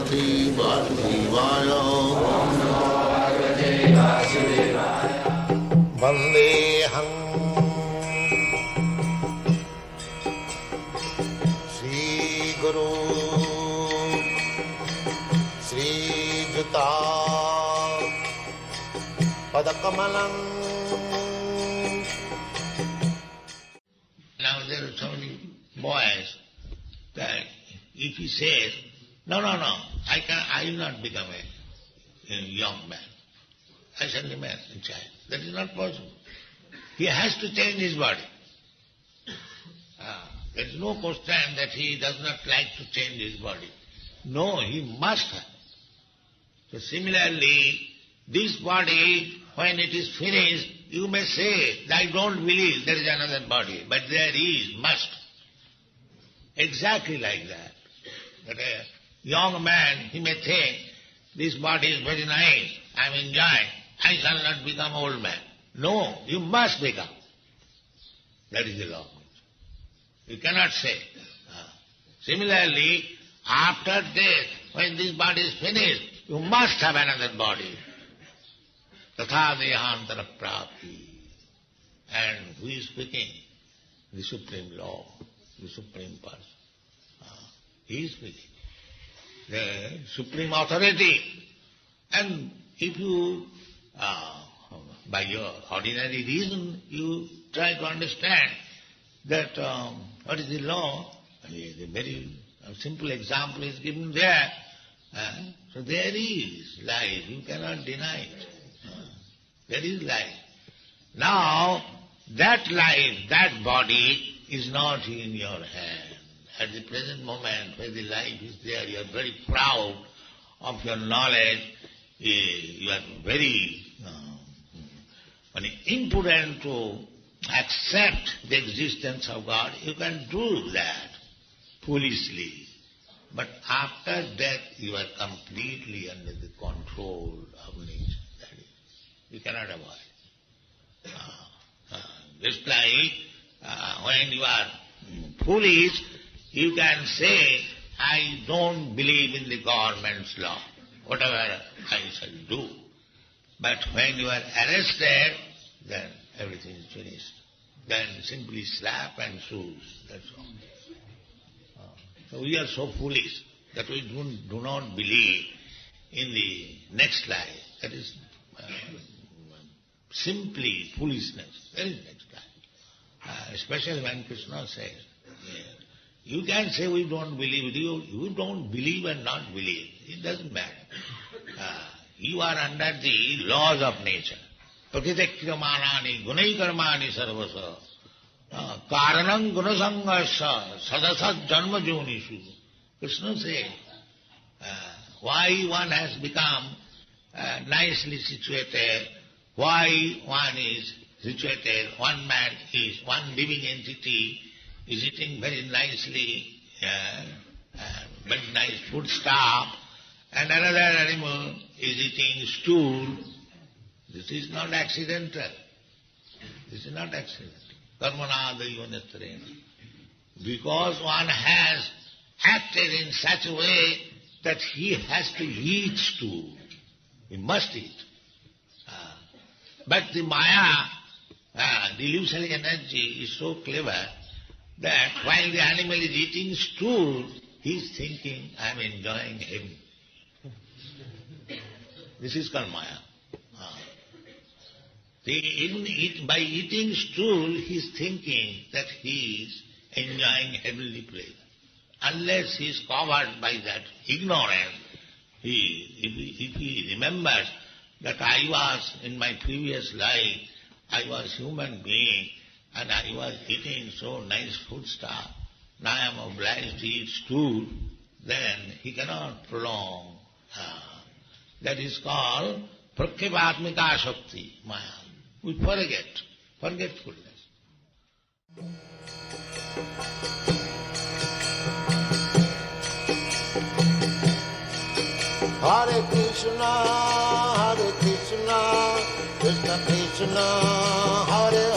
भगवते वासुदेवाय। वन्देऽहं श्रीगुरु श्रीयुता पदकमलं. Now there are so many boys that if he says, no, I will not become a young man. I shall remain a child. That is not possible. He has to change his body. There is no question that he does not like to change his body. No, he must have. So similarly, this body, when it is finished, you may say, I don't believe there is another body, but there is, must. Exactly like that. That a young man, he may think, this body is very nice, I am enjoying, I shall not become old man. No, you must become. That is the law. You cannot say. Similarly, after death, when this body is finished, you must have another body. Tatha dehantara prapti. And who is speaking? The Supreme Law, the Supreme Person. He is speaking. The Supreme Authority. And if you, by your ordinary reason, you try to understand that what is the law, the very simple example is given there. So there is life, you cannot deny it. There is life. Now, that life, that body is not in your hand. At the present moment, when the life is there, you are very proud of your knowledge, you are very impudent to accept the existence of God. You can do that foolishly. But after death, you are completely under the control of nature. That is, you cannot avoid. Just like when you are foolish, you can say, I don't believe in the government's law, whatever I shall do. But when you are arrested, then everything is finished. Then simply slap and shoes, that's all. So we are so foolish that we do not believe in the next life. That is simply foolishness. There is next life. Especially when Krishna says, you can say we don't believe. You don't believe and not believe. It doesn't matter. You are under the laws of nature. Prakritikriyamanani gunaikarmani sarvasa karanam gunasangasya sadasat janma jonishu. Krishna says, why one has become nicely situated, why one is situated, one man is, one living entity is eating very nicely, very nice food stuff, and another animal is eating stool. This is not accidental. This is not accidental. Karmana daivanyatarena. Because one has acted in such a way that he has to eat stool. He must eat. But the Maya, the illusory energy is so clever that while the animal is eating stool, he is thinking, I am enjoying him. This is called Maya. By eating stool, he is thinking that he is enjoying heavenly pleasure. Unless he is covered by that ignorance, if he remembers that I was, in my previous life, I was human being, and I was eating so nice food stuff, now I am obliged to eat stool, then he cannot prolong. That is called prakrivatmika shakti, Maya. We forget, forgetfulness. Hare Krishna, Krishna Krishna, Hare